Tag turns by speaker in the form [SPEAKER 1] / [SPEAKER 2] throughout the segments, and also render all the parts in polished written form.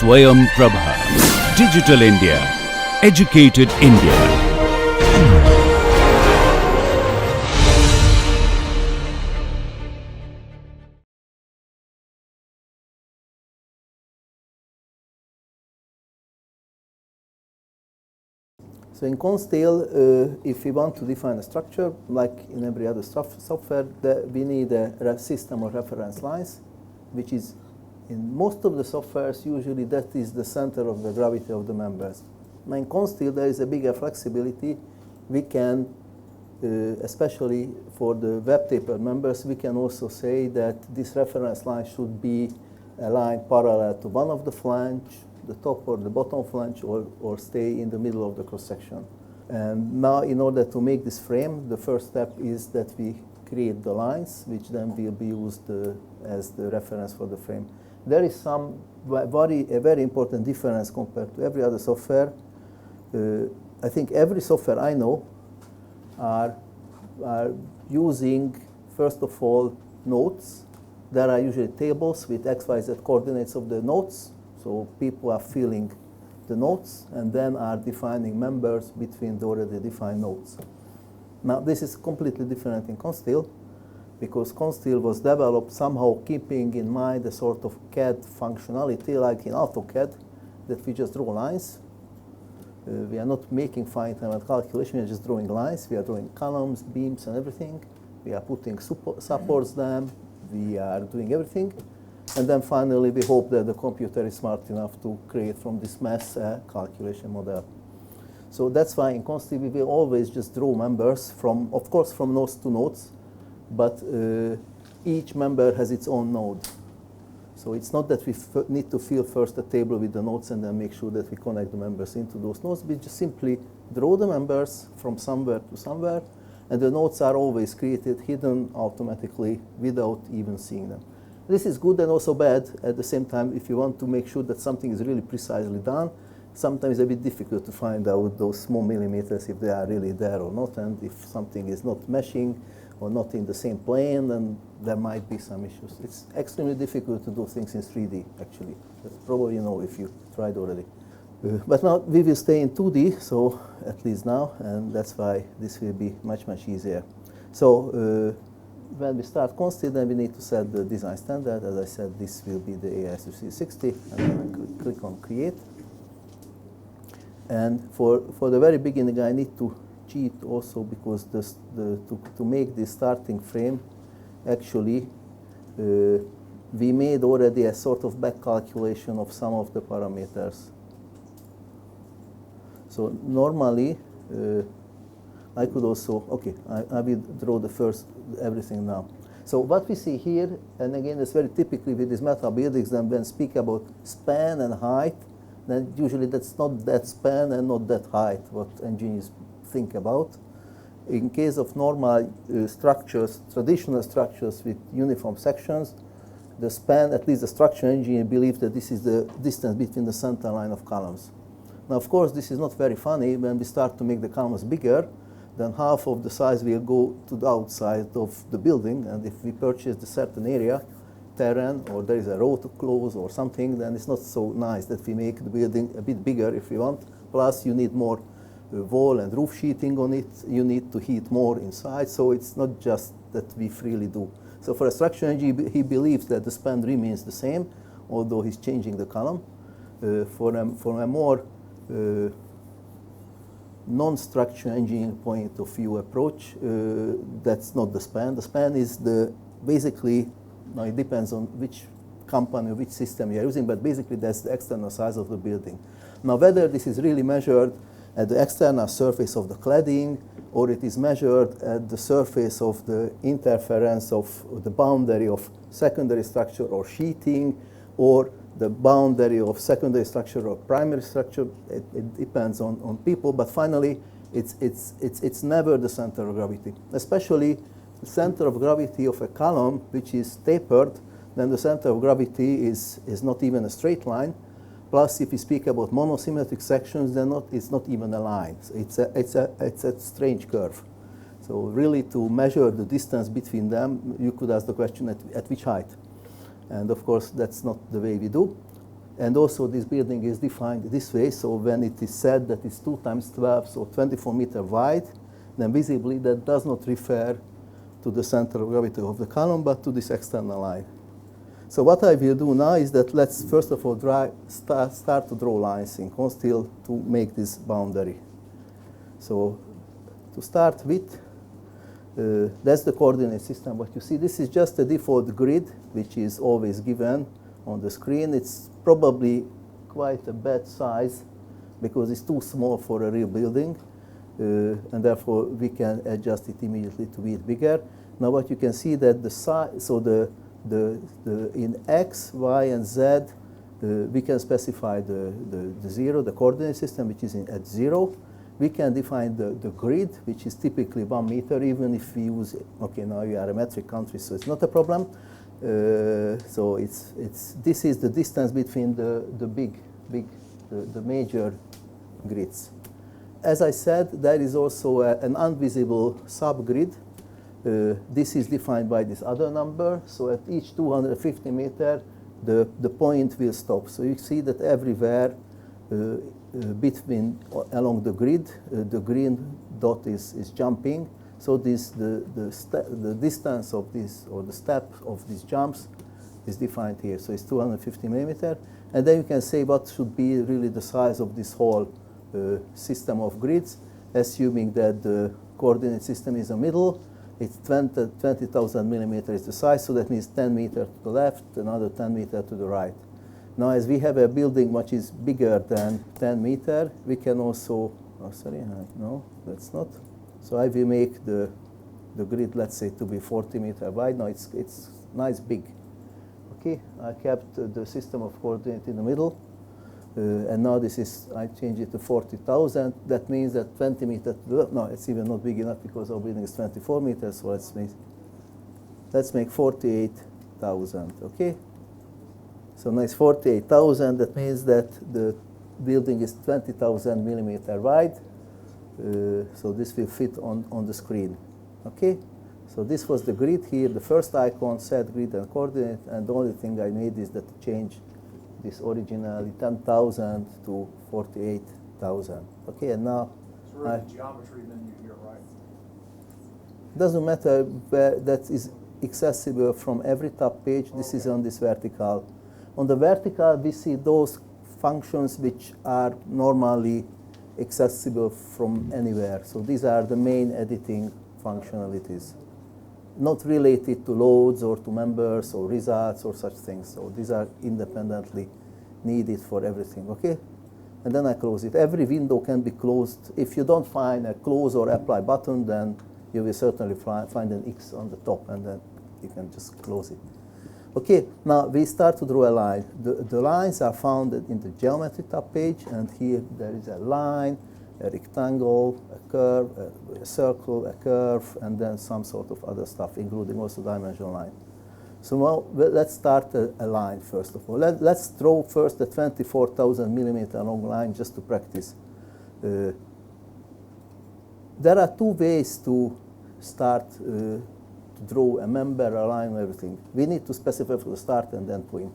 [SPEAKER 1] Swayam Prabha. Digital India. Educated India.
[SPEAKER 2] So in Consteel, if we want to define a structure, like in every other software, we need a system of reference lines, which is, in most of the softwares, usually that is the center of the gravity of the members. Now in Consteel, there is a bigger flexibility. We can, especially for the web taper members, we can also say that this reference line should be a line parallel to one of the flange, the top or the bottom flange, or stay in the middle of the cross-section. And now, in order to make this frame, the first step is that we create the lines, which then will be used as the reference for the frame. There is a very important difference compared to every other software. I think every software I know are using, first of all, nodes. There are usually tables with XYZ coordinates of the nodes. So people are filling the nodes and then are defining members between the already defined nodes. Now, this is completely different in Consteel, because Consteel was developed somehow keeping in mind a sort of CAD functionality, like in AutoCAD, that we just draw lines. We are not making finite calculation, we are just drawing lines. We are drawing columns, beams, and everything. We are putting supports them. We are doing everything. And then finally, we hope that the computer is smart enough to create from this mess a calculation model. So that's why in Consteel we will always just draw members from, of course, from nodes to nodes, but each member has its own node. So it's not that we need to fill first a table with the nodes and then make sure that we connect the members into those nodes. We just simply draw the members from somewhere to somewhere, and the nodes are always created, hidden automatically without even seeing them. This is good and also bad at the same time. If you want to make sure that something is really precisely done, sometimes it's a bit difficult to find out those small millimeters if they are really there or not, and if something is not meshing or not in the same plane, then there might be some issues. It's extremely difficult to do things in 3D, actually. That's probably you know if you tried already. But now we will stay in 2D, so at least now, and that's why this will be much, much easier. So when we start Consteel, then we need to set the design standard. As I said, this will be the AIS360, and then I click on Create. And for the very beginning, I need to cheat also, because to make this starting frame, actually, we made already a sort of back calculation of some of the parameters. So normally, I could also, okay, I will draw the first everything now. So what we see here, and again, it's very typically with these metal buildings, then when speak about span and height, then usually that's not that span and not that height, what engineers think about. In case of normal structures, traditional structures with uniform sections, the span, at least the structural engineer believes that this is the distance between the center line of columns. Now, of course, this is not very funny. When we start to make the columns bigger, then half of the size will go to the outside of the building. And if we purchase a certain area, terrain, or there is a road to close or something, then it's not so nice that we make the building a bit bigger if we want. Plus, you need more wall and roof sheeting on it. You need to heat more inside. So it's not just that we freely do. So for a structural engineer, he believes that the span remains the same, although he's changing the column. For a more non-structural engineering point of view approach, that's not the span. The span is basically, now it depends on which company or which system you're using, but basically that's the external size of the building. Now, whether this is really measured at the external surface of the cladding, or it is measured at the surface of the interference of the boundary of secondary structure or sheeting, or the boundary of secondary structure or primary structure, it depends on people, but finally, it's never the center of gravity. Especially the center of gravity of a column which is tapered, then the center of gravity is not even a straight line. Plus, if you speak about monosymmetric sections, then it's not even a line. So it's a strange curve. So really, to measure the distance between them, you could ask the question at which height. And of course, that's not the way we do. And also this building is defined this way, so when it is said that it's 2 times 12, so 24 meter wide, then visibly that does not refer to the center of gravity of the column, but to this external line. So what I will do now is that let's first of all start to draw lines in Consteel to make this boundary. So to start with, that's the coordinate system. What you see, this is just a default grid, which is always given on the screen. It's probably quite a bad size because it's too small for a real building, and therefore we can adjust it immediately to be bigger. Now what you can see that the size, so in X, Y, and Z, we can specify the zero, the coordinate system, which is at 0. We can define the grid, which is typically 1 meter, even if we use, okay, now we are a metric country, so it's not a problem. So this is the distance between the major grids. As I said, there is also an invisible subgrid. This is defined by this other number. So at each 250 meter, the point will stop. So you see that everywhere along the grid, the green dot is jumping. So the distance of this, or the step of these jumps, is defined here. So it's 250 millimeter. And then you can say what should be really the size of this whole system of grids, assuming that the coordinate system is the middle. It's 20,000 millimeters is the size, so that means 10 meters to the left, another 10 meters to the right. Now, as we have a building which is bigger than 10 meters, we can also, no, that's not. So I will make the grid, let's say, to be 40 meters wide. Now it's nice big. Okay, I kept the system of coordinate in the middle. And now I change it to 40,000. That means that 20 meters, no, it's even not big enough because our building is 24 meters, so let's make 48,000, okay? So now it's 48,000, that means that the building is 20,000 millimeter wide. So this will fit on the screen, okay? So this was the grid here, the first icon, set grid and coordinate, and the only thing I made is that to change this originally 10,000 to 48,000. Okay, and now
[SPEAKER 3] it's really the geometry menu here, right?
[SPEAKER 2] Doesn't matter where that is accessible from every top page. This is on this vertical. On the vertical, we see those functions which are normally accessible from anywhere. So these are the main editing functionalities, not related to loads or to members or results or such things. So these are independently needed for everything, okay? And then I close it. Every window can be closed. If you don't find a close or apply button, then you will certainly find an X on the top, and then you can just close it. Okay, now we start to draw a line. The lines are found in the geometry tab page, and here there is a line, a rectangle, a curve, a circle, a curve, and then some sort of other stuff, including also dimensional line. So now let's start a line first of all. Let's draw first a 24,000 millimeter long line just to practice. There are two ways to start to draw a member, a line, and everything. We need to specify for the start and end point.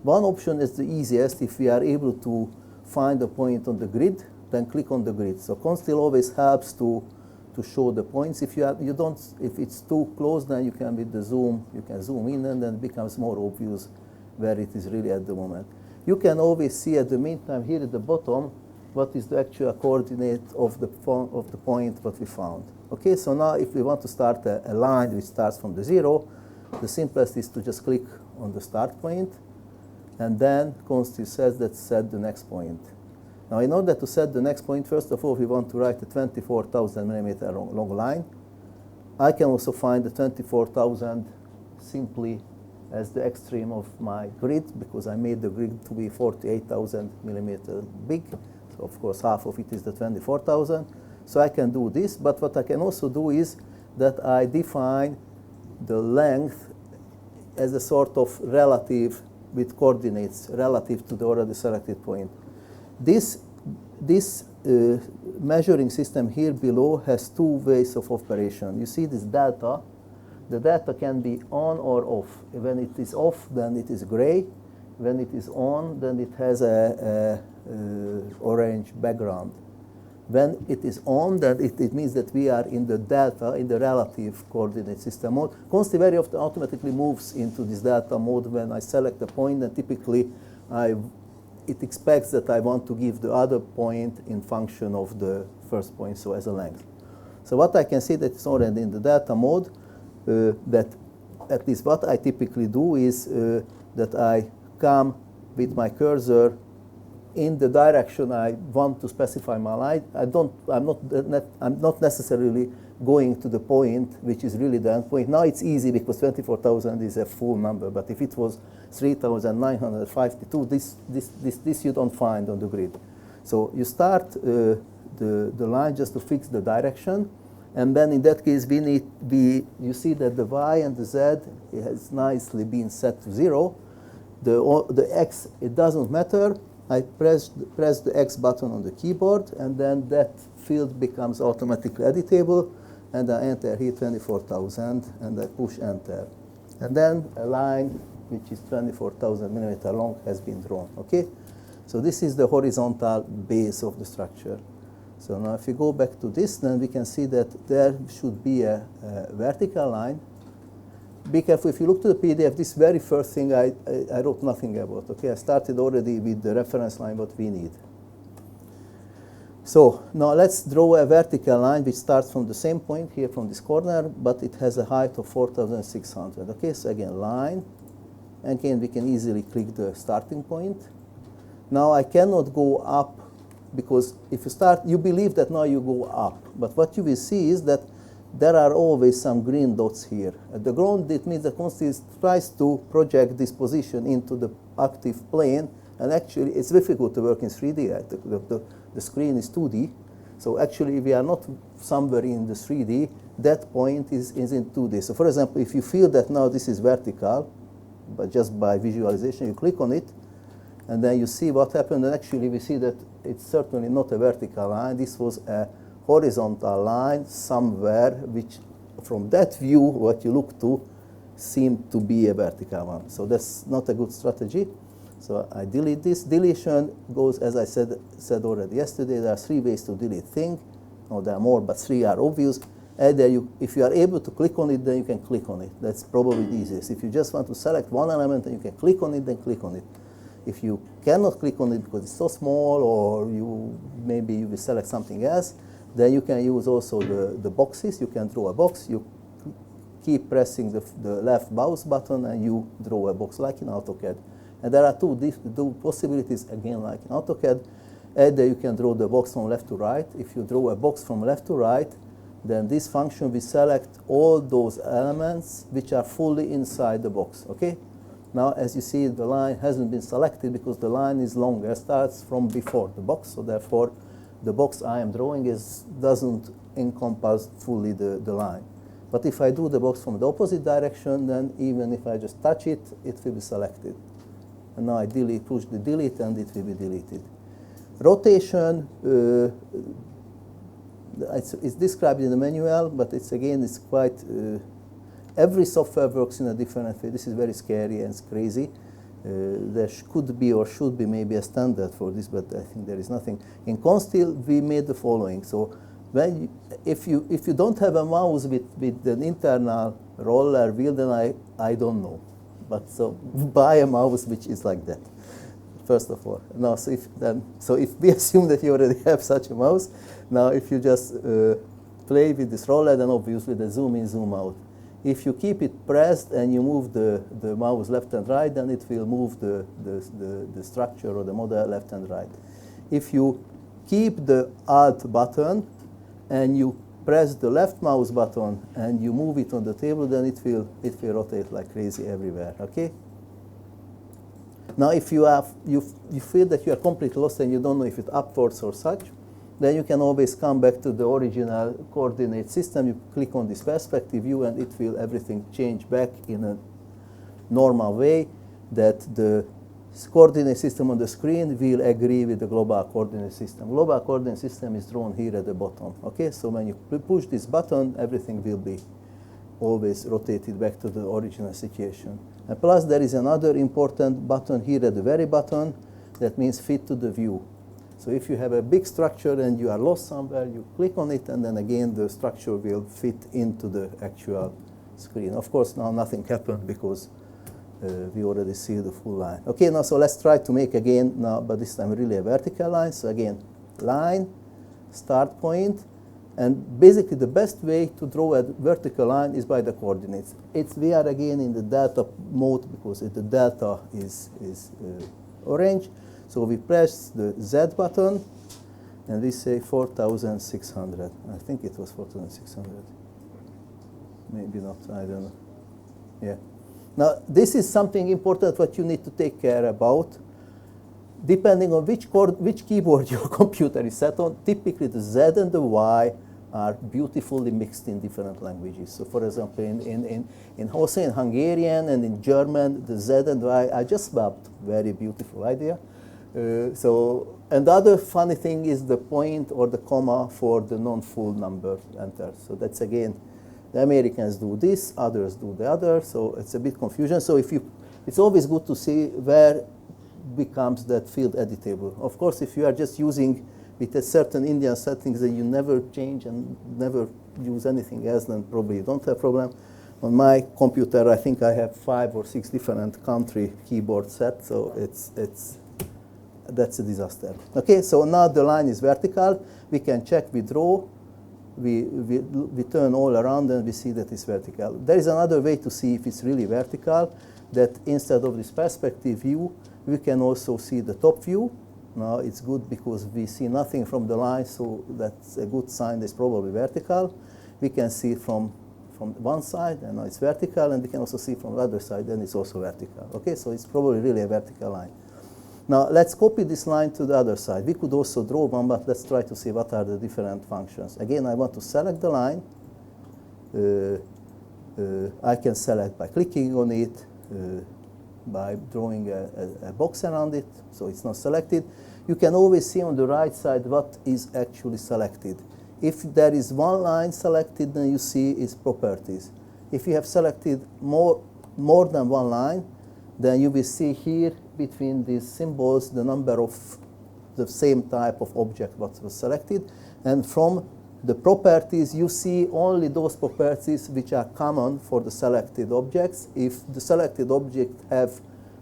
[SPEAKER 2] One option is the easiest. If we are able to find a point on the grid, then click on the grid. So Consteel always helps to show the points. If if it's too close, then you can with the zoom, you can zoom in, and then it becomes more obvious where it is really at the moment. You can always see at the meantime here at the bottom what is the actual coordinate of the point what we found. Okay, so now if we want to start a line which starts from the 0, the simplest is to just click on the start point, and then Consteel says that set the next point. Now, in order to set the next point, first of all, we want to write a 24,000 millimeter long line. I can also find the 24,000 simply as the extreme of my grid, because I made the grid to be 48,000 millimeter big. So, of course, half of it is the 24,000. So I can do this, but what I can also do is that I define the length as a sort of relative with coordinates relative to the already selected point. This measuring system here below has two ways of operation. You see this delta. The delta can be on or off. When it is off, then it is gray. when it is on, then it has a orange background. When it is on, then it means that we are in the delta, in the relative coordinate system mode. Consteel very often automatically moves into this delta mode when I select a point, and typically it expects that I want to give the other point in function of the first point, so as a length. So what I can see that it's already in the delta mode, that at least what I typically do is that I come with my cursor in the direction I want to specify my line. I'm not necessarily going to the point which is really the end point. Now it's easy because 24,000 is a full number, but if it was 3,952, this you don't find on the grid. So you start the line just to fix the direction, and then in that case you see that the y and the z has nicely been set to 0. The x, it doesn't matter. I press the X button on the keyboard, and then that field becomes automatically editable, and I enter here 24,000, and I push enter. And then a line which is 24,000 millimeter long has been drawn, okay? So this is the horizontal base of the structure. So now if you go back to this, then we can see that there should be a vertical line. Be careful, if you look to the PDF, this very first thing I wrote nothing about, okay? I started already with the reference line, what we need. So now let's draw a vertical line which starts from the same point here from this corner, but it has a height of 4,600, okay? So again, line, and again, we can easily click the starting point. Now I cannot go up, because if you start, you believe that now you go up, but what you will see is that there are always some green dots here. At the ground, it means that Consteel tries to project this position into the active plane, and actually it's difficult to work in 3D. The screen is 2D, so actually we are not somewhere in the 3D. That point is in 2D. So for example, if you feel that now this is vertical, but just by visualization, you click on it, and then you see what happened, and actually we see that it's certainly not a vertical line. This was a horizontal line somewhere, which from that view, what you look to, seemed to be a vertical one. So that's not a good strategy. So I delete this. Deletion goes, as I said already yesterday, there are 3 ways to delete things. No, there are more, but 3 are obvious. Either if you are able to click on it, then you can click on it. That's probably the easiest. If you just want to select one element and you can click on it, then click on it. If you cannot click on it because it's so small, or maybe you will select something else, then you can use also the boxes. You can draw a box. You keep pressing the left mouse button, and you draw a box like in AutoCAD. And there are two possibilities, again, like in AutoCAD. Either you can draw the box from left to right. If you draw a box from left to right, then this function will select all those elements which are fully inside the box, okay? Now, as you see, the line hasn't been selected because the line is longer, starts from before the box, so therefore the box I am drawing doesn't encompass fully the line. But if I do the box from the opposite direction, then even if I just touch it, it will be selected. And now I push the delete, and it will be deleted. Rotation, it's described in the manual, but it's quite, every software works in a different way. This is very scary and it's crazy. There could be or should be maybe a standard for this, but I think there is nothing. In Consteel, we made the following. So if you don't have a mouse with an internal roller wheel, then I don't know. But so buy a mouse which is like that, first of all. Now, so if we assume that you already have such a mouse, now if you just play with this roller, then obviously the zoom in, zoom out. If you keep it pressed and you move the mouse left and right, then it will move the structure or the model left and right. If you keep the Alt button and you press the left mouse button and you move it on the table, then it will rotate like crazy everywhere, okay? Now, if you feel that you are completely lost and you don't know if it's upwards or such, then you can always come back to the original coordinate system. You click on this perspective view, and it will everything change back in a normal way, that the coordinate system on the screen will agree with the global coordinate system. Global coordinate system is drawn here at the bottom. Okay, so when you push this button, everything will be always rotated back to the original situation. And plus there is another important button here at the very bottom that means fit to the view. So if you have a big structure and you are lost somewhere, you click on it and then again the structure will fit into the actual screen. Of course now nothing happened because we already see the full line. Okay, now so let's try to make again now, but this time really a vertical line. So again, line, start point, and basically the best way to draw a vertical line is by the coordinates. We are again in the delta mode because the delta is orange. So we press the Z button and we say 4,600. I think it was 4,600. Maybe not, I don't know. Yeah. Now, this is something important what you need to take care about. Depending on which keyboard your computer is set on, typically the Z and the Y are beautifully mixed in different languages. So for example, also in Hungarian and in German, the Z and Y are just swapped. Very beautiful idea. And the other funny thing is the point or the comma for the non-full number entered. So that's again, the Americans do this, others do the other, so it's a bit confusion. So it's always good to see where becomes that field editable. Of course, if you are just using with a certain Indian settings that you never change and never use anything else, then probably you don't have problem. On my computer, I think I have 5 or 6 different country keyboard sets, so that's a disaster. Okay, so now the line is vertical. We can check, we draw, we turn all around and we see that it's vertical. There is another way to see if it's really vertical, that instead of this perspective view, we can also see the top view. Now it's good because we see nothing from the line, so that's a good sign it's probably vertical. We can see from one side, and now it's vertical, and we can also see from the other side, and it's also vertical. Okay, so it's probably really a vertical line. Now let's copy this line to the other side. We could also draw one, but let's try to see what are the different functions. Again, I want to select the line. I can select by clicking on it, by drawing a box around it, so it's not selected. You can always see on the right side what is actually selected. If there is one line selected, then you see its properties. If you have selected more than one line, then you will see here between these symbols the number of the same type of object what was selected. And from the properties, you see only those properties which are common for the selected objects. If the selected object have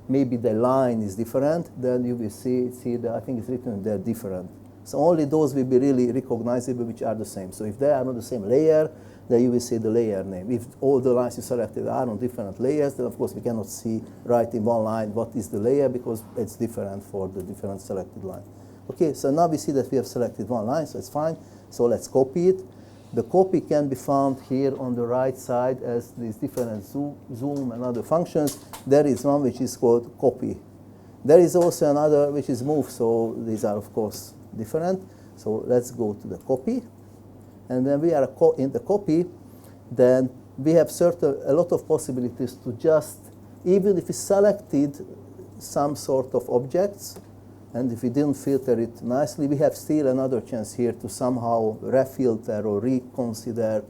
[SPEAKER 2] maybe the line is different, then you will see that I think it's written they're different. So only those will be really recognizable which are the same. So if they are not the same layer, then you will see the layer name. If all the lines you selected are on different layers, then of course we cannot see right in one line what is the layer because it's different for the different selected line. Okay, so now we see that we have selected one line, so it's fine. So let's copy it. The copy can be found here on the right side as these different zoom and other functions. There is one which is called copy. There is also another which is move, so these are of course different. So let's go to the copy. And when we are in the copy, then we have a lot of possibilities to just, even if we selected some sort of objects, and if we didn't filter it nicely, we have still another chance here to somehow refilter or reconsider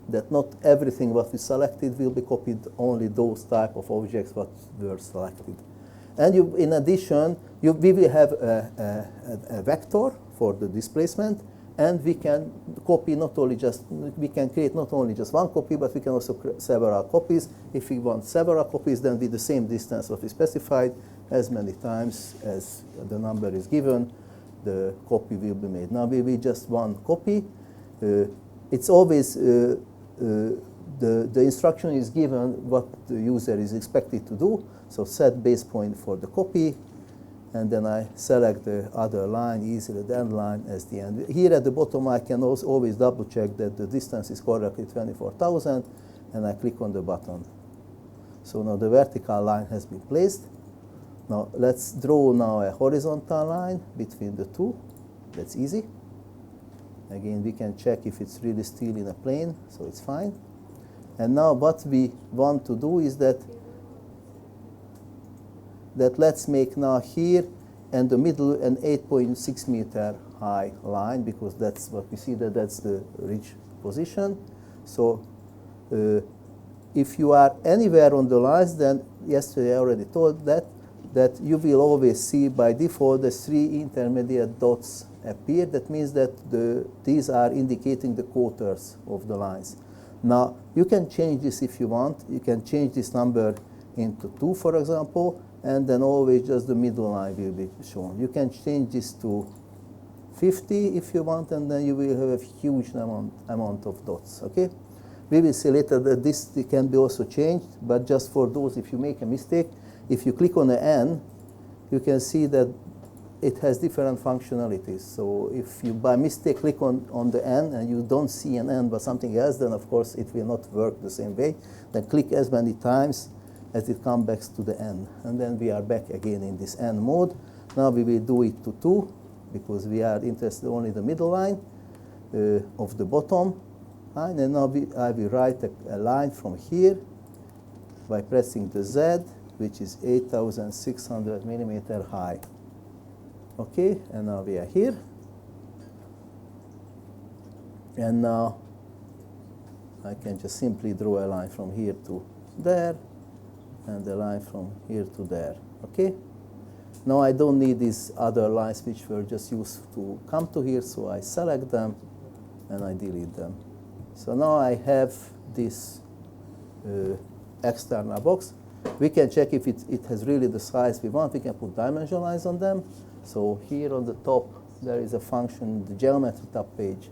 [SPEAKER 2] that not everything what we selected will be copied, only those type of objects what were selected. And in addition, we will have a vector for the displacement, and we can copy we can create not only just one copy, but we can also create several copies. If we want several copies, then with the same distance what we specified, as many times as the number is given, the copy will be made. Now we just one copy. It's always, the instruction is given what the user is expected to do. So set base point for the copy, and then I select the other line, easily the end line as the end. Here at the bottom, I can also always double check that the distance is correctly 24,000, and I click on the button. So now the vertical line has been placed. Now let's draw now a horizontal line between the two. That's easy. Again, we can check if it's really still in a plane, so it's fine. And now what we want to do is that let's make now here and the middle an 8.6 meter high line, because that's what we see, that's the ridge position. So if you are anywhere on the lines, then yesterday I already told that you will always see by default the 3 intermediate dots appear. That means that these are indicating the quarters of the lines. Now, you can change this if you want. You can change this number into 2, for example, and then always just the middle line will be shown. You can change this to 50 if you want, and then you will have a huge amount of dots, okay? We will see later that this can be also changed, but just for those, if you make a mistake, if you click on the N, you can see that it has different functionalities. So if you by mistake click on the N and you don't see an N but something else, then of course it will not work the same way. Then click as many times as it comes back to the N. And then we are back again in this N mode. Now we will do it to 2 because we are interested only in the middle line of the bottom line. And now I will write a line from here by pressing the Z, which is 8,600 millimeter high. Okay, and now we are here. And now I can just simply draw a line from here to there, and a line from here to there. Okay? Now I don't need these other lines which were just used to come to here, so I select them and I delete them. So now I have this external box. We can check if it has really the size we want. We can put dimension lines on them. So here on the top, there is a function, the geometry tab page.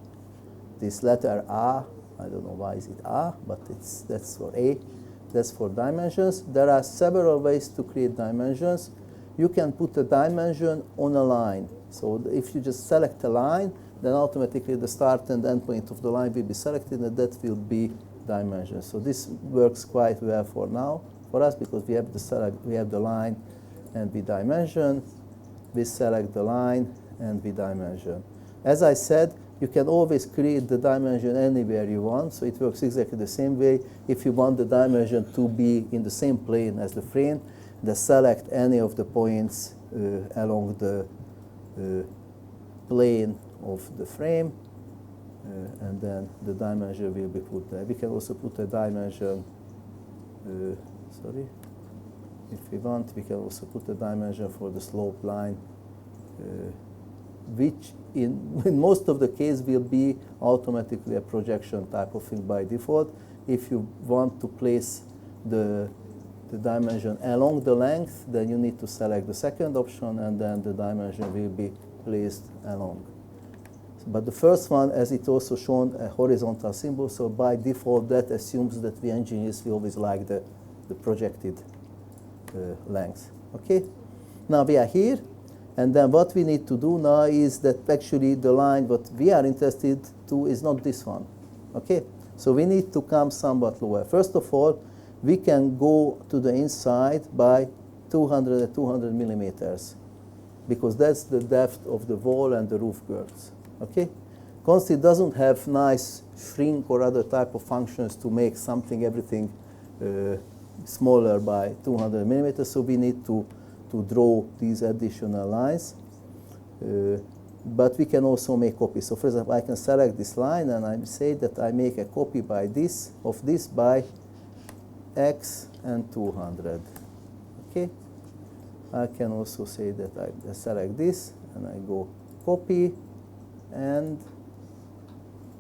[SPEAKER 2] This letter A, I don't know why is it A, but that's for A. That's for dimensions. There are several ways to create dimensions. You can put a dimension on a line. So if you just select a line, then automatically the start and end point of the line will be selected, and that will be dimension. So this works quite well for now for us because we have the line and we dimension. We select the line and we dimension. As I said, you can always create the dimension anywhere you want, so it works exactly the same way. If you want the dimension to be in the same plane as the frame, then select any of the points along the plane of the frame, and then the dimension will be put there. We can also put a dimension, if we want, we can also put a dimension for the slope line, which in most of the case will be automatically a projection type of thing by default. If you want to place the dimension along the length, then you need to select the second option, and then the dimension will be placed along. But the first one, as it also shown a horizontal symbol, so by default that assumes that the engineers will always like the projected length. Okay, now we are here, and then what we need to do now is that actually the line what we are interested to is not this one. Okay, so we need to come somewhat lower. First of all, we can go to the inside by 200 millimeters because that's the depth of the wall and the roof girts. Okay, Consteel doesn't have nice shrink or other type of functions to make everything smaller by 200 millimeters, so we need to draw these additional lines. But we can also make copies. So for example, I can select this line and I say that I make a copy by this by X and 200. Okay, I can also say that I select this and I go copy and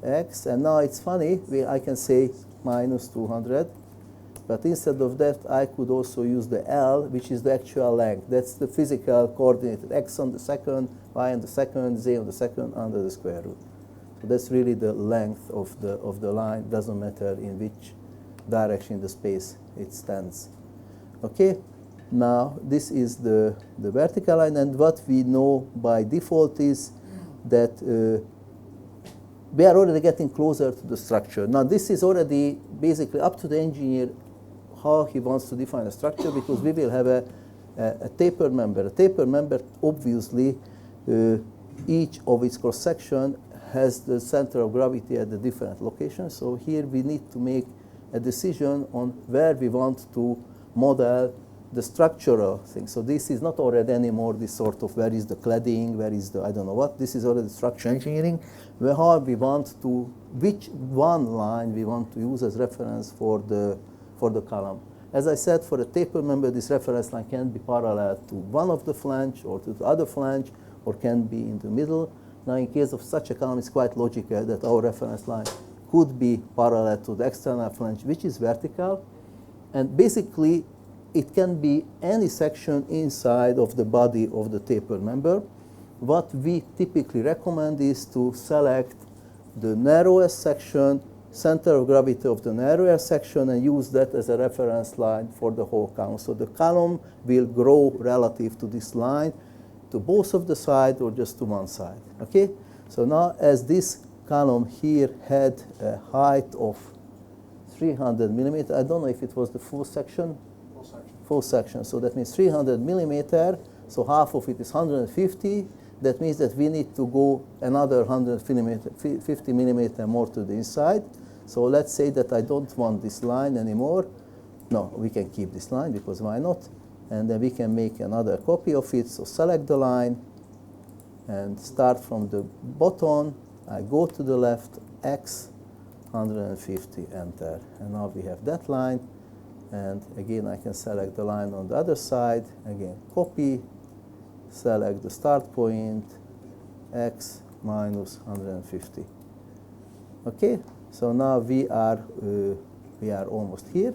[SPEAKER 2] X, and now it's funny, I can say minus 200. But instead of that, I could also use the L, which is the actual length. That's the physical coordinate, X on the second, Y on the second, Z on the second, under the square root. So that's really the length of the line. Doesn't matter in which direction in the space it stands. Okay, now this is the vertical line, and what we know by default is that we are already getting closer to the structure. Now this is already basically up to the engineer how he wants to define a structure, because we will have a taper member. A taper member, obviously, each of its cross-section has the center of gravity at the different locations. So here we need to make a decision on where we want to model the structural thing. So this is not already anymore this sort of where is the cladding, where is the I don't know what. This is already structural engineering, where how we want to, which one line we want to use as reference for the for the column. As I said, for a taper member, this reference line can be parallel to one of the flange or to the other flange, or can be in the middle. Now, in case of such a column, it's quite logical that our reference line could be parallel to the external flange, which is vertical. And basically, it can be any section inside of the body of the taper member. What we typically recommend is to select the narrowest section, center of gravity of the narrowest section, and use that as a reference line for the whole column. So the column will grow relative to this line, to both of the sides or just to one side. Okay? So now, as this column here had a height of 300 millimeter, I don't know if it was the full section.
[SPEAKER 3] Full section.
[SPEAKER 2] Full section. So that means 300 millimeter. So half of it is 150. That means that we need to go another 150 millimeter more to the inside. So let's say that I don't want this line anymore. No, we can keep this line because why not? And then we can make another copy of it. So select the line and start from the bottom. I go to the left, X, 150, enter. And now we have that line. And again, I can select the line on the other side. Again, copy, select the start point, X minus 150. Okay, so now we are almost here.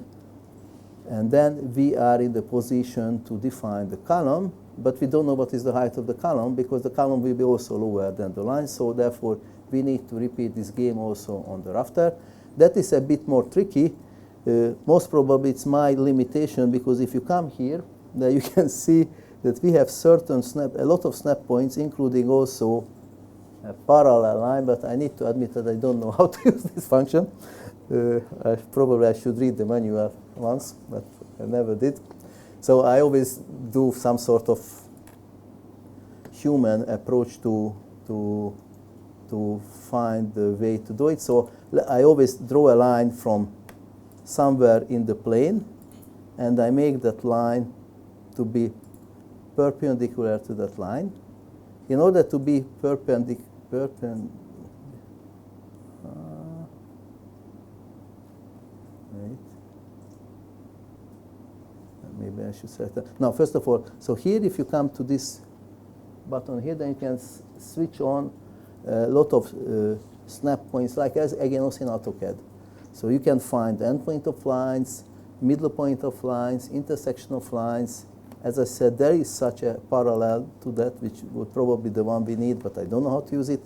[SPEAKER 2] And then we are in the position to define the column, but we don't know what is the height of the column because the column will be also lower than the line. So therefore, we need to repeat this game also on the rafter. That is a bit more tricky. Most probably it's my limitation because if you come here, then you can see that we have a lot of snap points, including also a parallel line, but I need to admit that I don't know how to use this function. Probably I should read the manual once, but I never did. So I always do some sort of human approach to find the way to do it. So I always draw a line from somewhere in the plane, and I make that line to be perpendicular to that line. In order to be perpendicular, maybe I should set that. Now, first of all, so here if you come to this button here, then you can switch on a lot of snap points, like as again also in AutoCAD. So you can find the end point of lines, middle point of lines, intersection of lines. As I said, there is such a parallel to that, which would probably be the one we need, but I don't know how to use it.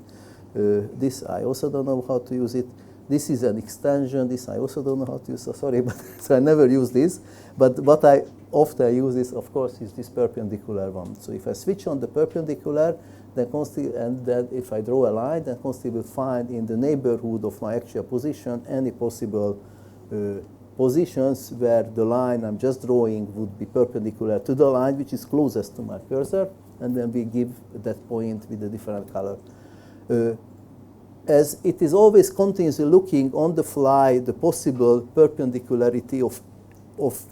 [SPEAKER 2] This I also don't know how to use it. This is an extension. This I also don't know how to use. So sorry, but so I never use this. But what I often use is, of course, is this perpendicular one. So if I switch on the perpendicular, then Consteel, and then if I draw a line, then Consteel will find in the neighborhood of my actual position any possible positions where the line I'm just drawing would be perpendicular to the line which is closest to my cursor, and then we give that point with a different color. As it is always continuously looking on the fly the possible perpendicularity of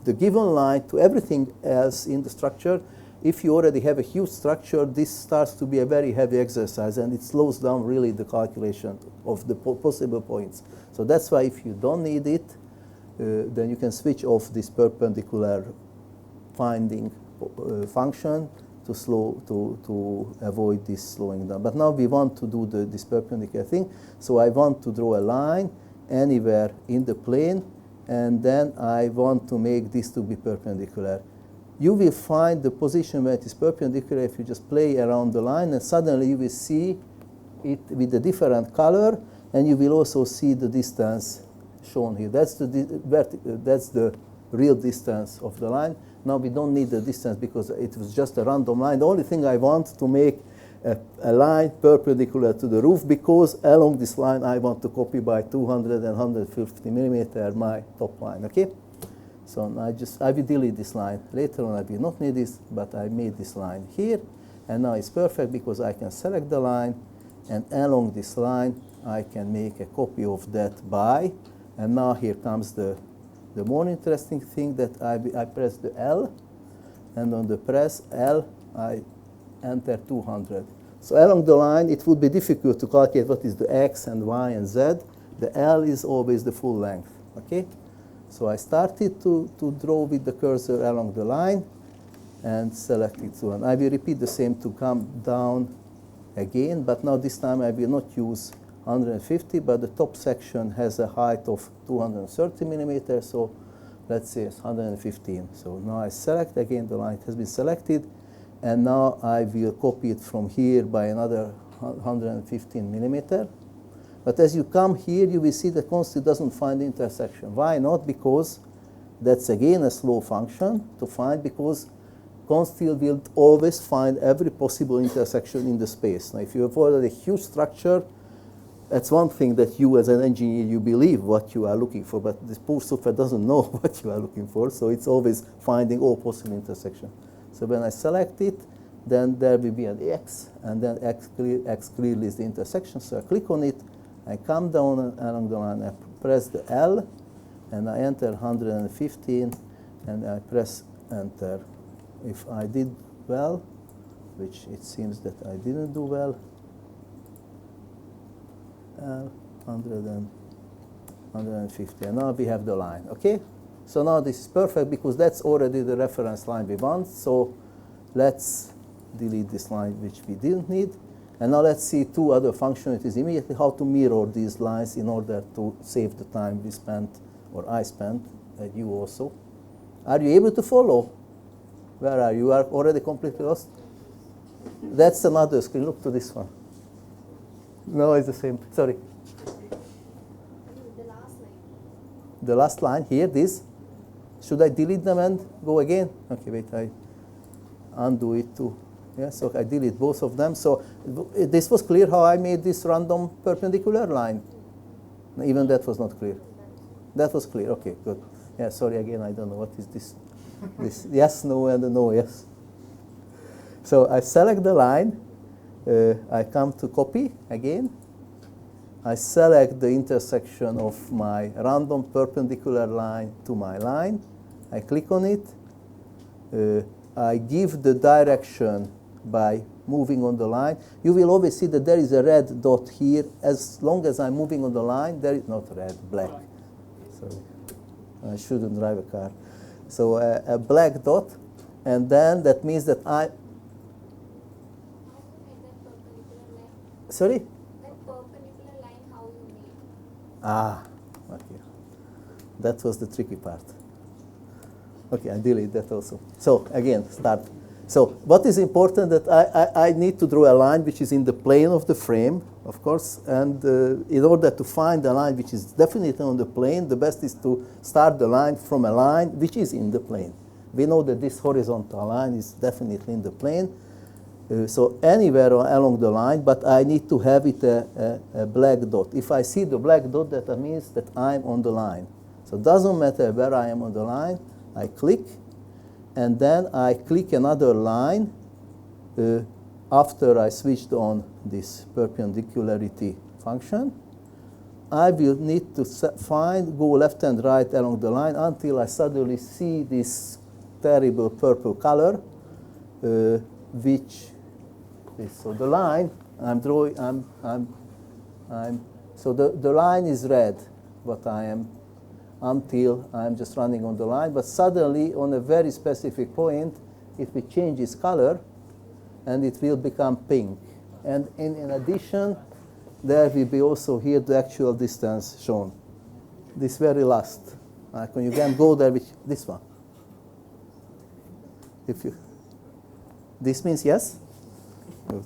[SPEAKER 2] the given line to everything else in the structure, if you already have a huge structure, this starts to be a very heavy exercise, and it slows down really the calculation of the possible points. So that's why if you don't need it, then you can switch off this perpendicular finding function to avoid this slowing down. But now we want to do this perpendicular thing. So I want to draw a line anywhere in the plane, and then I want to make this to be perpendicular. You will find the position where it is perpendicular if you just play around the line, and suddenly you will see it with a different color, and you will also see the distance shown here. That's the real distance of the line. Now we don't need the distance because it was just a random line. The only thing I want to make a line perpendicular to the roof, because along this line I want to copy by 200 and 150 millimeter my top line. Okay. So I will delete this line. Later on I will not need this, but I made this line here, and now it's perfect because I can select the line, and along this line I can make a copy of that by. And now here comes the more interesting thing, that I press the L, and on the press L I enter 200. So along the line it would be difficult to calculate what is the X and Y and Z. The L is always the full length. Okay. So I started to draw with the cursor along the line and select it. So and I will repeat the same to come down again, but now this time I will not use 150, but the top section has a height of 230 millimeters, so let's say it's 115. So now I select again, the line has been selected, and now I will copy it from here by another 115 millimeter. But as you come here, you will see that Consteel doesn't find the intersection. Why not? Because that's again a slow function to find, because Consteel will always find every possible intersection in the space. Now, if you have already a huge structure, that's one thing that you as an engineer, you believe what you are looking for, but this poor software doesn't know what you are looking for, so it's always finding all possible intersections. So when I select it, then there will be an X, and then X clearly is the intersection, so I click on it, I come down along the line, I press the L, and I enter 115, and I press enter. If I did well, which it seems that I didn't do well, 150, and now we have the line, okay? So now this is perfect because that's already the reference line we want, so let's delete this line which we didn't need. And now let's see two other functionalities immediately, how to mirror these lines in order to save the time we spent, or I spent, and you also. Are you able to follow? Where are you? You are already completely lost? That's another screen. Look to this one. No, it's the same. Sorry.
[SPEAKER 4] The last line.
[SPEAKER 2] The last line here, this. Should I delete them and go again? Okay, wait, I undo it too. Yeah, so I delete both of them. So this was clear how I made this random perpendicular line. Even that was not clear. That was clear. Okay, good. Yeah, sorry again, I don't know what is this. This yes, no, and no, yes. So I select the line. I come to copy again. I select the intersection of my random perpendicular line to my line. I click on it. I give the direction by moving on the line. You will always see that there is a red dot here. As long as I'm moving on the line, there is not red, black. Sorry, I shouldn't drive a car. So a black dot, and then that means that I. Sorry?
[SPEAKER 4] That perpendicular line, how you made?
[SPEAKER 2] Ah, okay. That was the tricky part. Okay, I delete that also. So again, start. So what is important that I need to draw a line which is in the plane of the frame, of course, and in order to find a line which is definitely on the plane, the best is to start the line from a line which is in the plane. We know that this horizontal line is definitely in the plane. So anywhere along the line, but I need to have it a black dot. If I see the black dot, that means that I'm on the line. So it doesn't matter where I am on the line. I click, and then I click another line after I switched on this perpendicularity function. I will need to go left and right along the line until I suddenly see this terrible purple color, which is, so the line I'm drawing, so the line is red, what I am, until I'm just running on the line, but suddenly on a very specific point, it will change its color and it will become pink. And in addition, there will be also here the actual distance shown. This very last. Like when you can go there with this one. If you, this means yes? Good.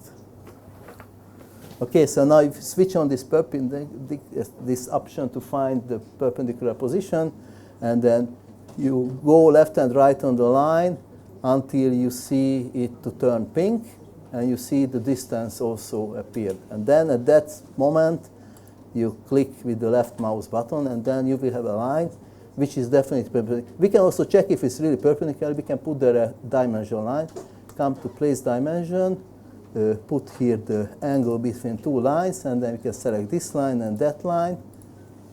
[SPEAKER 2] Okay, so now if you switch on this this option to find the perpendicular position, and then you go left and right on the line until you see it to turn pink, and you see the distance also appear. And then at that moment, you click with the left mouse button, and then you will have a line which is definitely perpendicular. We can also check if it's really perpendicular. We can put there a dimension line, come to place dimension, put here the angle between two lines, and then we can select this line and that line.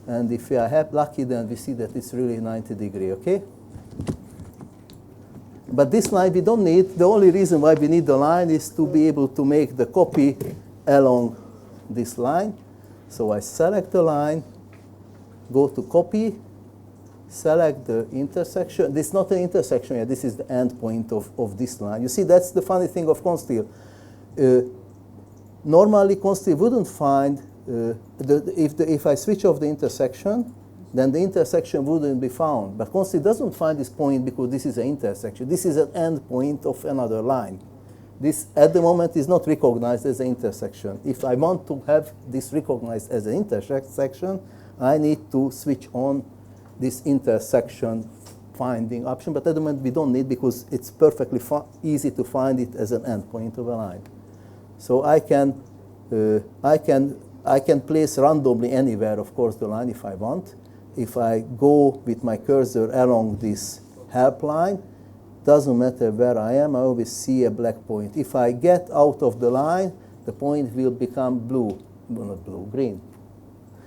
[SPEAKER 2] And if we are lucky, then we see that it's really 90 degrees, okay? But this line we don't need. The only reason why we need the line is to be able to make the copy along this line. So I select the line, go to copy, select the intersection. This is not an intersection yet. This is the end point of this line. You see, that's the funny thing of Consteel. Normally, Consteel wouldn't find, if I switch off the intersection, then the intersection wouldn't be found. But Consteel doesn't find this point because this is an intersection. This is an end point of another line. This, at the moment, is not recognized as an intersection. If I want to have this recognized as an intersection, I need to switch on this intersection finding option. But at the moment, we don't need because it's perfectly easy to find it as an endpoint of a line. So I can place randomly anywhere, of course, the line if I want. If I go with my cursor along this help line, doesn't matter where I am, I always see a black point. If I get out of the line, the point will become blue, well, not blue, green.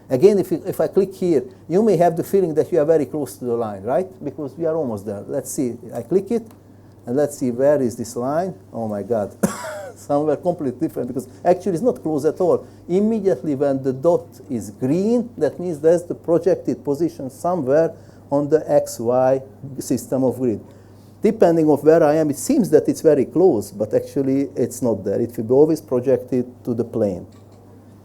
[SPEAKER 2] Again, if I click here, you may have the feeling that you are very close to the line, right? Because we are almost there. Let's see, I click it, and let's see where is this line. Oh my God, somewhere completely different, because actually it's not close at all. Immediately when the dot is green, that means there's the projected position somewhere on the XY system of grid. Depending on where I am, it seems that it's very close, but actually it's not there. It will be always projected to the plane.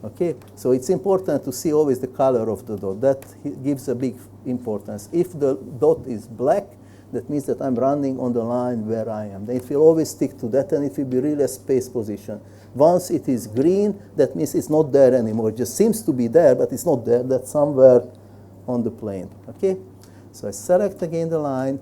[SPEAKER 2] Okay, so it's important to see always the color of the dot. That gives a big importance. If the dot is black, that means that I'm running on the line where I am. Then it will always stick to that, and it will be really a space position. Once it is green, that means it's not there anymore. It just seems to be there, but it's not there. That's somewhere on the plane. Okay, so I select again the line,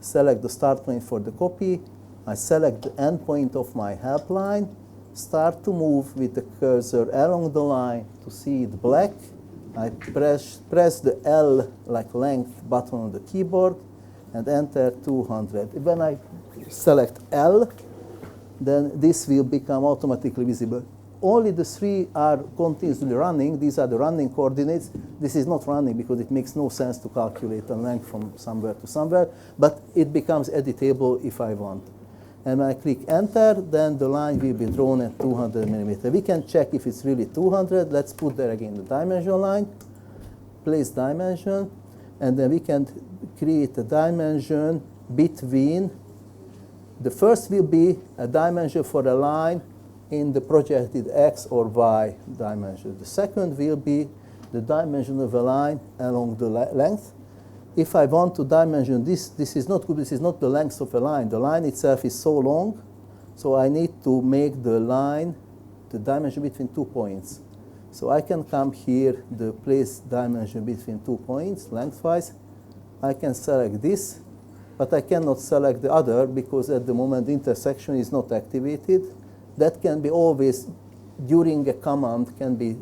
[SPEAKER 2] select the start point for the copy. I select the end point of my help line, start to move with the cursor along the line to see it black. I press the L like length button on the keyboard and enter 200. When I select L, then this will become automatically visible. Only the three are continuously running. These are the running coordinates. This is not running because it makes no sense to calculate a length from somewhere to somewhere, but it becomes editable if I want. And when I click enter, then the line will be drawn at 200 millimeter. We can check if it's really 200. Let's put there again the dimension line, place dimension, and then we can create a dimension between. The first will be a dimension for a line in the projected X or Y dimension. The second will be the dimension of a line along the length. If I want to dimension this, this is not good. This is not the length of a line. The line itself is so long, so I need to make the line, the dimension between 2 points. So I can come here, the place dimension between 2 points, lengthwise. I can select this, but I cannot select the other because at the moment the intersection is not activated. That can be always, during a command, can be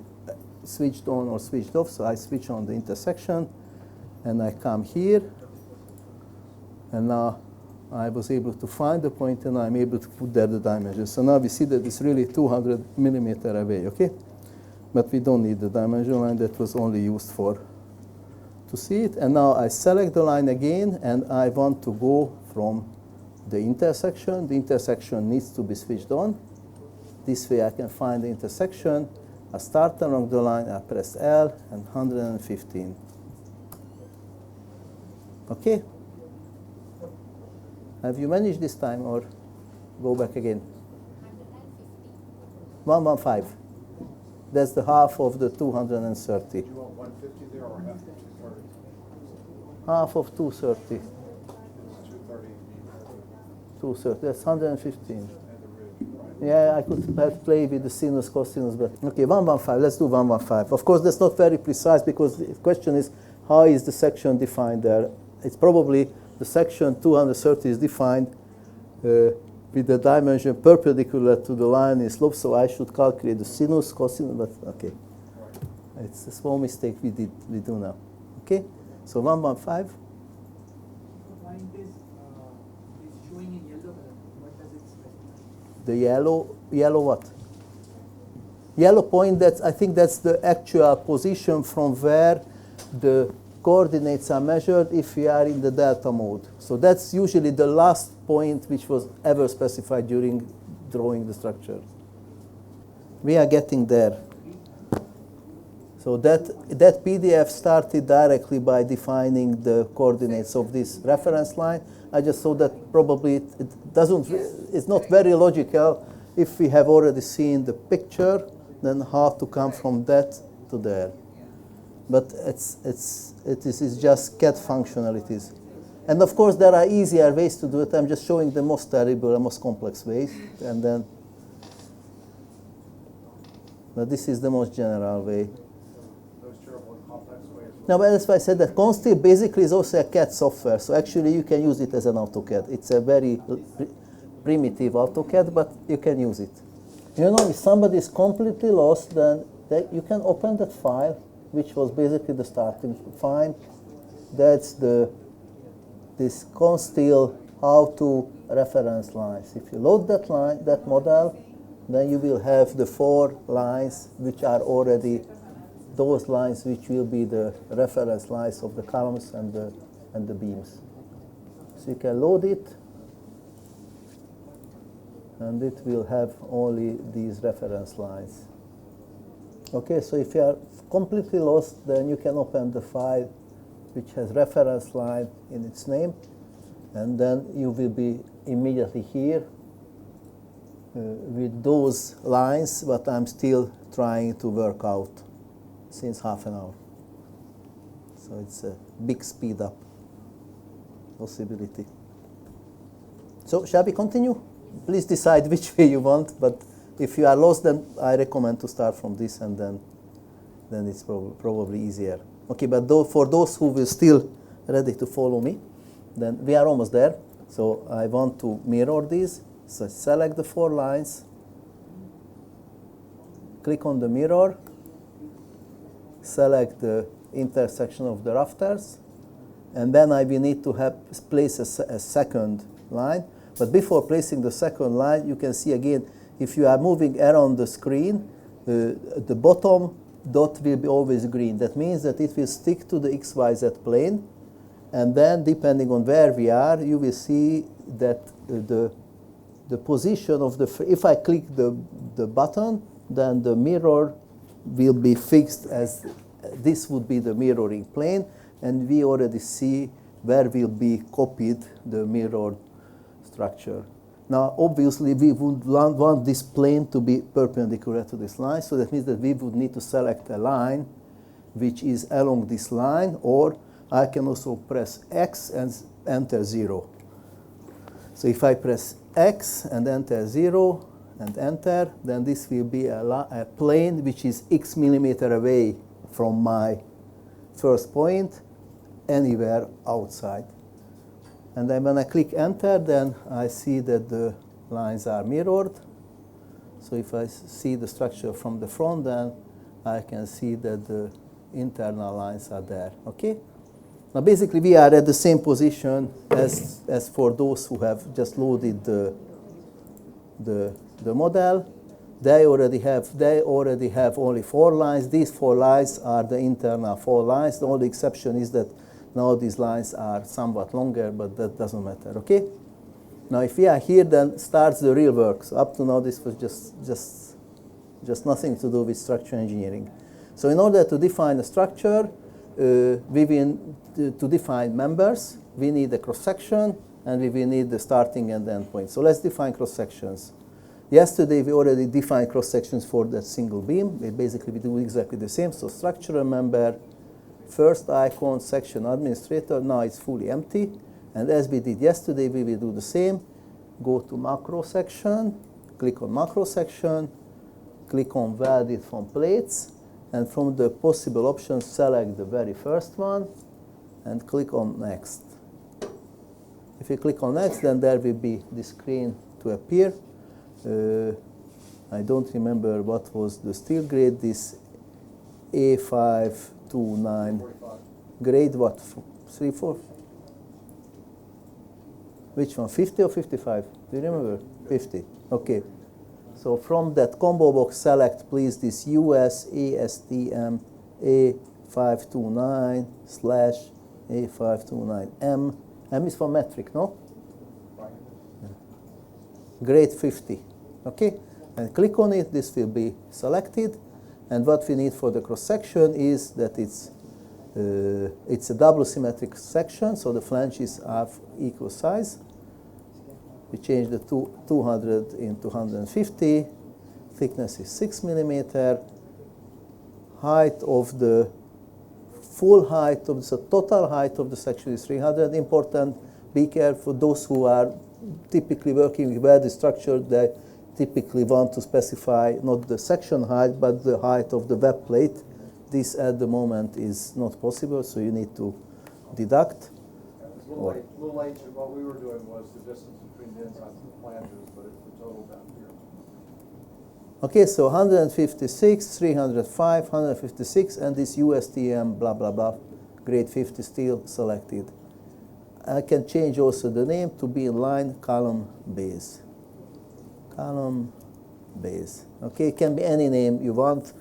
[SPEAKER 2] switched on or switched off. So I switch on the intersection, and I come here, and now I was able to find the point, and I'm able to put there the dimension. So now we see that it's really 200 millimeter away, okay? But we don't need the dimension line. That was only used for to see it. And now I select the line again, and I want to go from the intersection. The intersection needs to be switched on. This way I can find the intersection. I start along the line, I press L, and 115. Okay? Have you managed this time, or go back again? 115. That's the half of the 230.
[SPEAKER 3] Do you want 150 there or half of 230?
[SPEAKER 2] Half of 230.
[SPEAKER 3] It's 230.
[SPEAKER 2] 230. That's 115.
[SPEAKER 3] And the ridge, right?
[SPEAKER 2] Yeah, I could have played with the sinus, cosinus, but okay, 115. Let's do 115. Of course, that's not very precise because the question is, how is the section defined there? It's probably the section 230 is defined with the dimension perpendicular to the line in slope, so I should calculate the sinus, cosinus, but okay. It's a small mistake we do now. Okay, so 115.
[SPEAKER 5] Point is showing in yellow color. What does it specify?
[SPEAKER 2] The yellow what? Yellow point, I think that's the actual position from where the coordinates are measured if we are in the delta mode. So that's usually the last point which was ever specified during drawing the structure. We are getting there. So that PDF started directly by defining the coordinates of this reference line. I just thought that probably it doesn't, it's not very logical if we have already seen the picture, then how to come from that to there. But it is just CAD functionalities. And of course, there are easier ways to do it. I'm just showing the most terrible and most complex ways. And then, but this is the most general way.
[SPEAKER 3] Those terrible and complex ways.
[SPEAKER 2] Now, that's why I said that Consteel basically is also a CAD software. So actually, you can use it as an AutoCAD. It's a very primitive AutoCAD, but you can use it. You know, if somebody is completely lost, then you can open that file, which was basically the starting file. That's this Consteel how-to reference lines. If you load that line, that model, then you will have the 4 lines which are already those lines which will be the reference lines of the columns and the beams. So you can load it, and it will have only these reference lines. Okay, so if you are completely lost, then you can open the file which has reference line in its name, and then you will be immediately here with those lines, but I'm still trying to work out since half an hour. So it's a big speed up possibility. So shall we continue? Please decide which way you want, but if you are lost, then I recommend to start from this, and then it's probably easier. Okay, but for those who will still ready to follow me, then we are almost there. So I want to mirror these. So select the 4 lines, click on the mirror, select the intersection of the rafters, and then I will need to place a second line. But before placing the second line, you can see again, if you are moving around the screen, the bottom dot will be always green. That means that it will stick to the XYZ plane, and then depending on where we are, you will see that the position of if I click the button, then the mirror will be fixed as this would be the mirroring plane, and we already see where will be copied the mirrored structure. Now, obviously, we would want this plane to be perpendicular to this line, so that means that we would need to select a line which is along this line, or I can also press X and enter 0. So if I press X and enter 0 and enter, then this will be a plane which is X millimeter away from my first point, anywhere outside. And then when I click enter, then I see that the lines are mirrored. So if I see the structure from the front, then I can see that the internal lines are there. Okay? Now basically we are at the same position as for those who have just loaded the model. They already have only 4 lines. These 4 lines are the internal 4 lines. The only exception is that now these lines are somewhat longer, but that doesn't matter, okay? Now if we are here, then starts the real work. So up to now this was just nothing to do with structural engineering. So in order to define a structure, to define members, we need a cross-section, and we will need the starting and the end point. So let's define cross-sections. Yesterday we already defined cross-sections for that single beam. We do exactly the same. So structural member, first icon, section administrator, now it's fully empty. And as we did yesterday, we will do the same. Go to macro section, click on macro section, click on welded from plates, and from the possible options, select the very first one, and click on next. If you click on next, then there will be the screen to appear. I don't remember what was the steel grade, this A529 grade, what, 3/4? Which one, 50 or 55? Do you remember? 50, okay. So from that combo box, select please this US ASTM A529/A529M. M is for metric, no? Yeah. Grade 50, okay? And click on it, this will be selected. And what we need for the cross section is that it's a double symmetric section, so the flanges are equal size. We change the 200 into 150. Thickness is 6 millimeter. Height of the full height of the so total height of the section is 300. Important. Be careful. Those who are typically working with welded structure, they typically want to specify not the section height but the height of the web plate. This at the moment is not possible, so you need to deduct.
[SPEAKER 3] Little H, and what we were doing was the distance between the insides and the flanges, but it's the total down here.
[SPEAKER 2] Okay, so 156, 305, 156, and this USTM blah blah blah, grade 50 steel selected. I can change also the name to be in line column base. Column base. Okay, it can be any name you want.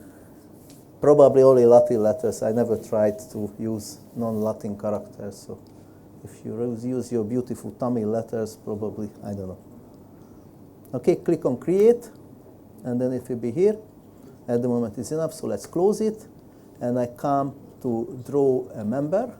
[SPEAKER 2] Probably only Latin letters. I never tried to use non-Latin characters, so if you use your beautiful Tamil letters, probably, I don't know. Okay, click on create, and then it will be here. At the moment it's enough, so let's close it. And I come to draw a member.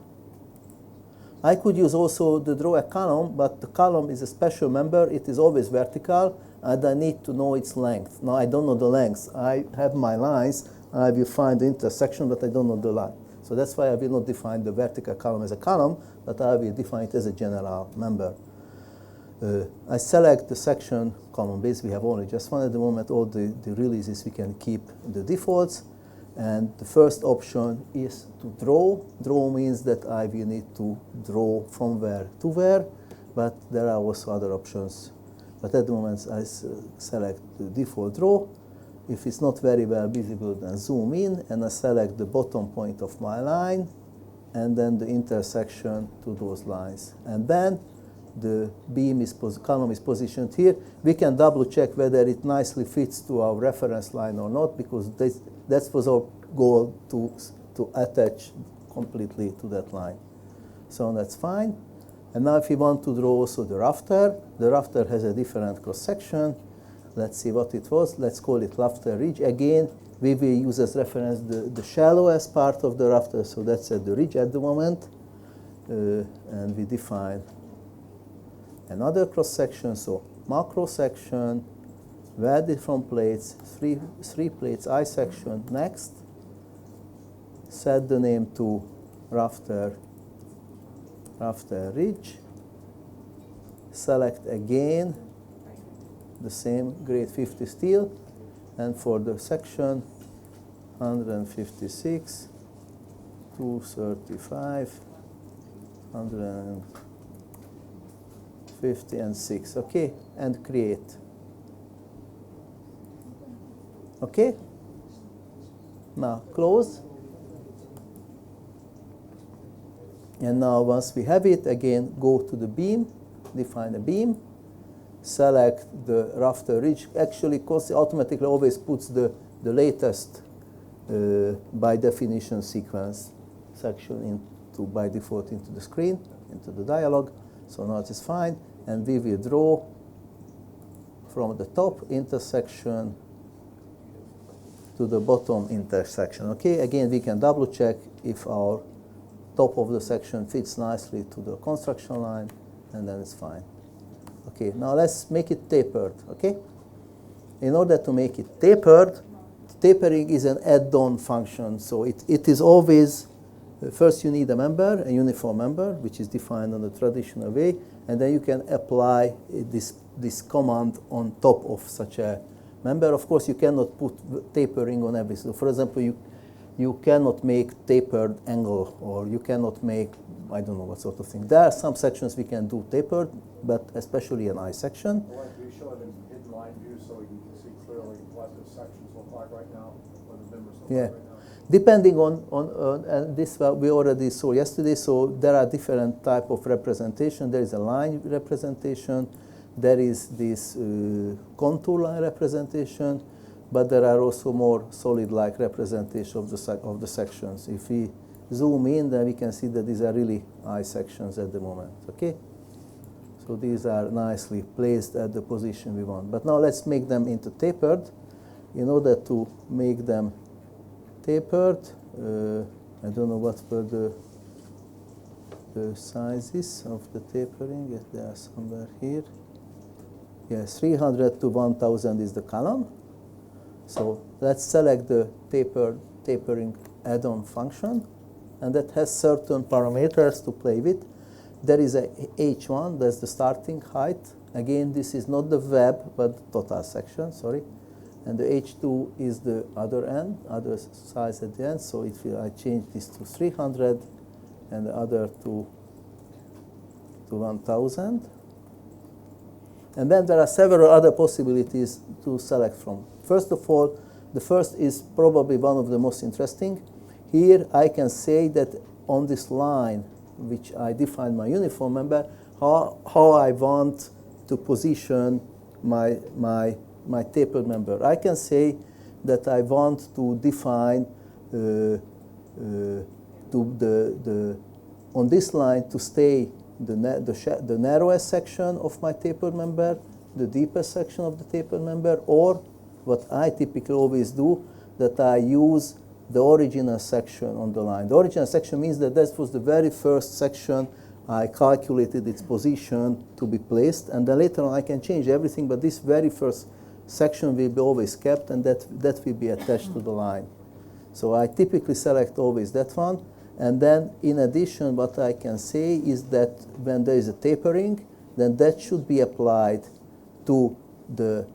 [SPEAKER 2] I could use also the draw a column, but the column is a special member. It is always vertical, and I need to know its length. Now I don't know the length. I have my lines. I will find the intersection, but I don't know the line. So that's why I will not define the vertical column as a column, but I will define it as a general member. I select the section column base. We have only just one at the moment. All the releases we can keep the defaults. And the first option is to draw. Draw means that I will need to draw from where to where, but there are also other options. But at the moment I select the default draw. If it's not very well visible, then zoom in, and I select the bottom point of my line, and then the intersection to those lines. And then the beam column is positioned here. We can double check whether it nicely fits to our reference line or not, because that was our goal to attach completely to that line. So that's fine. And now if we want to draw also the rafter has a different cross section. Let's see what it was. Let's call it rafter ridge. Again, we will use as reference the shallowest part of the rafter, so that's at the ridge at the moment. And we define another cross section, so macro section, welded from plates, three plates, I section. Next, set the name to rafter ridge. Select again the same grade 50 steel, and for the section 156, 235, 150 and 6. Okay, and create. Okay, now close. And now once we have it, again go to the beam, define a beam, select the rafter ridge. Actually, Consteel automatically always puts the latest by definition sequence section into by default into the screen, into the dialog. So now it is fine, and we will draw from the top intersection to the bottom intersection. Okay, again we can double check if our top of the section fits nicely to the construction line, and then it's fine. Okay, now let's make it tapered, okay? In order to make it tapered, tapering is an add-on function. So it is always, first you need a member, a uniform member, which is defined in the traditional way, and then you can apply this command on top of such a member. Of course, you cannot put tapering on everything. So for example, you cannot make tapered angle, or you cannot make, I don't know what sort of thing. There are some sections we can do tapered, but especially an I section.
[SPEAKER 3] Well, like we show it in hidden line view so you can see clearly what the sections look like right now, what the members look like right now.
[SPEAKER 2] Depending on and this we already saw yesterday, so there are different type of representation. There is a line representation, there is this contour line representation, but there are also more solid-like representation of the sections. If we zoom in, then we can see that these are really I sections at the moment, okay? So these are nicely placed at the position we want. But now let's make them into tapered. In order to make them tapered. I don't know what were the sizes of the tapering. Yes, they are somewhere here. Yes, 300 to 1000 is the column. So let's select the tapering add-on function, and that has certain parameters to play with. There is a H1, that's the starting height. Again, this is not the web, but the total section, sorry. And the H2 is the other end, other size at the end. So if I change this to 300 and the other to 1000. And then there are several other possibilities to select from. First of all, the first is probably one of the most interesting. Here I can say that on this line, which I define my uniform member, how I want to position my tapered member. I can say that I want to define on this line to stay the narrowest section of my tapered member, the deepest section of the tapered member, or what I typically always do, that I use the original section on the line. The original section means that that was the very first section I calculated its position to be placed, and then later on I can change everything, but this very first section will be always kept, and that will be attached to the line. So I typically select always that one. And then in addition, what I can say is that when there is a tapering, then that should be applied to the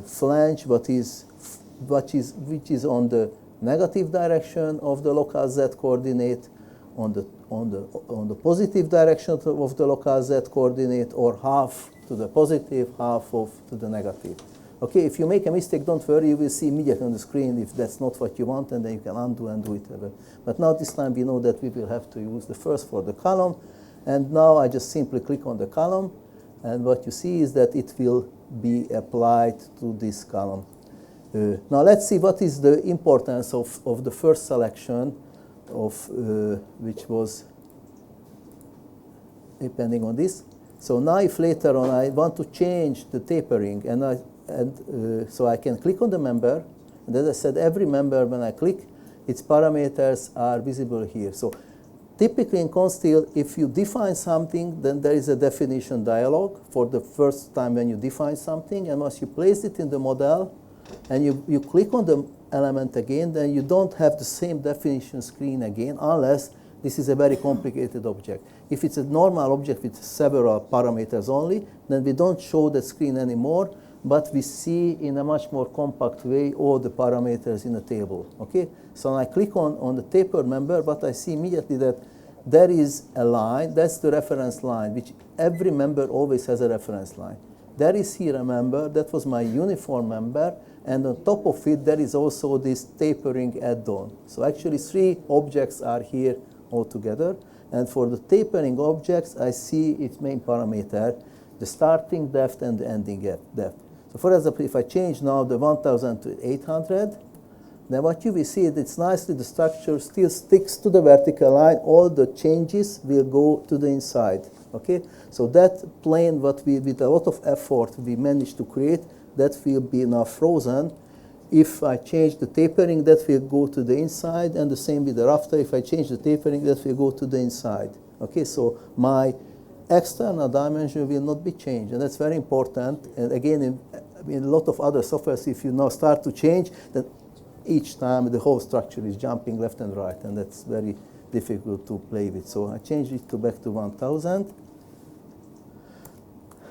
[SPEAKER 2] flange which is on the negative direction of the local z coordinate, on the positive direction of the local z coordinate, or half to the positive, half to the negative. Okay, if you make a mistake, don't worry, you will see immediately on the screen if that's not what you want, and then you can undo and do it. But now this time we know that we will have to use the first for the column, and now I just simply click on the column, and what you see is that it will be applied to this column. Now let's see what is the importance of the first selection which was depending on this. So now if later on I want to change the tapering, so I can click on the member, and as I said, every member when I click, its parameters are visible here. So typically in Consteel, if you define something, then there is a definition dialog for the first time when you define something, and once you place it in the model and you click on the element again, then you don't have the same definition screen again unless this is a very complicated object. If it's a normal object with several parameters only, then we don't show the screen anymore, but we see in a much more compact way all the parameters in the table. Okay? So when I click on the tapered member, but I see immediately that there is a line, that's the reference line, which every member always has a reference line. There is here a member, that was my uniform member, and on top of it there is also this tapering add-on. So actually 3 objects are here altogether, and for the tapering objects I see its main parameter, the starting depth and the ending depth. So for example, if I change now the 1000 to 800, then what you will see is it's nicely the structure still sticks to the vertical line. All the changes will go to the inside. Okay, so that plane, what we with a lot of effort we managed to create, that will be now frozen. If I change the tapering, that will go to the inside, and the same with the rafter. If I change the tapering, that will go to the inside. Okay, so my external dimension will not be changed, and that's very important. And again, in a lot of other softwares, if you now start to change, then each time the whole structure is jumping left and right, and that's very difficult to play with. So I changed it back to 1000.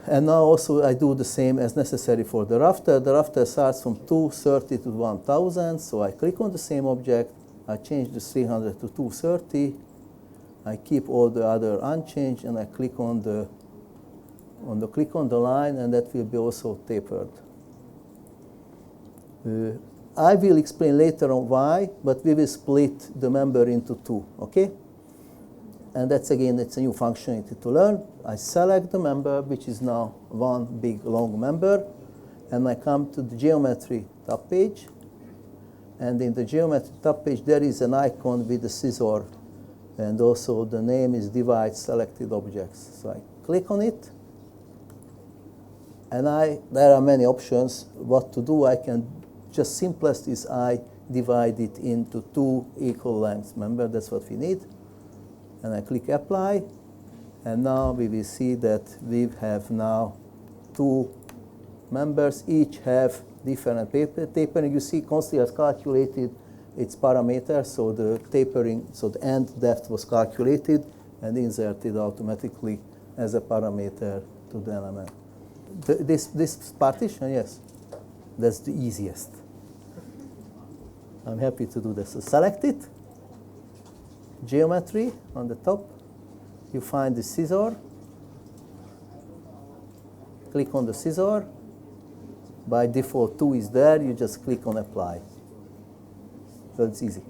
[SPEAKER 2] And now also I do the same as necessary for the rafter. The rafter starts from 230 to 1000, so I click on the same object, I change the 300 to 230, I keep all the other unchanged, and I click on the line, and that will be also tapered. I will explain later on why, but we will split the member into 2, okay? And that's again, it's a new functionality to learn. I select the member, which is now one big long member, and I come to the geometry tab page. And in the geometry tab page, there is an icon with the scissor, and also the name is divide selected objects. So I click on it, and there are many options what to do. I can just simplest is I divide it into 2 equal lengths. Remember, that's what we need. And I click apply. And now we will see that we have now 2 members, each have different tapering. You see Consteel has calculated its parameters, so the tapering, so the end depth was calculated and inserted automatically as a parameter to the element. This partition, yes, that's the easiest. I'm happy to do this. So select it, geometry on the top, you find the scissor, click on the scissor, by default 2 is there, you just click on apply. So it's easy.